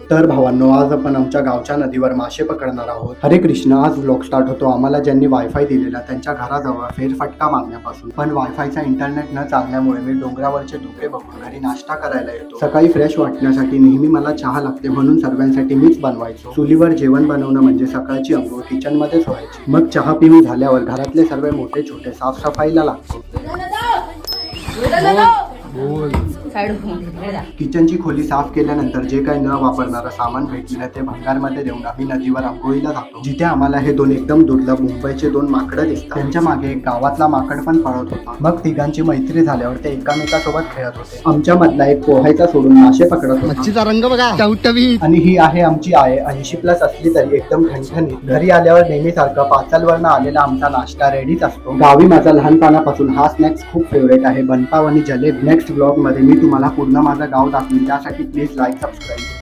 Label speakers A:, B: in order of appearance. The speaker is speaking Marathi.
A: तर भावांनो, आज आपण आमच्या गावच्या नदीवर मासे पकडणार आहोत. हरे कृष्ण. आज व्लॉग स्टार्ट होतो आम्हाला ज्यांनी वायफाय दिलेला त्यांच्या घराजवळ फेरफटका मारण्यापासून. पण वायफायचा इंटरनेट न चालल्यामुळे मी डोंगरावरचे धुके बघून घरी नाश्ता करायला येतो. सकाळी फ्रेश वाटण्यासाठी नेहमी मला चहा लागते, म्हणून सर्वांसाठी मीच बनवायचो. चुलीवर जेवण बनवणं म्हणजे सकाळची अंघोळ किचन मध्येच व्हायची. मग चहा पिऊन झाल्यावर घरातले सर्व मोठे छोटे साफसफाईला लागतो. किचनची खोली साफ केल्यानंतर जे काही न वापरणारं सामान भेटलं ते भंगारमध्ये देऊन आम्ही नदीवर आंघोळीला जातो. जिथे आम्हाला हे दोन एकदम दुर्लभ मुंबईचे दोन माकडं दिसतात. त्यांच्या मागे एक गावातला माकड पण पळत होता. मग तिघांची मैत्री झाल्यावर ते एकामेकासोबत खेळत होते. आमच्या मधला एक पोहायचा सोडून मासे पकडत होता.
B: मच्छीचा रंग बघा, टवटवीत.
A: आणि ही आहे आमची आय. 80+ असली तरी एकदम ठणठणीत. घरी आल्यावर नेहमीसारखं पाचलवरनं आलेला आमचा नाश्ता रेडीच असतो. गावी माझा लहानपणापासून हा स्नॅक्स खूप फेवरेट आहे, बनपाव आणि जलेबी. नेक्स्ट ब्लॉग मध्ये मी तुम्हाला पूर्ण माझं गाव दाखवेन. त्यासाठी प्लीज लाईक, सबस्क्राईब.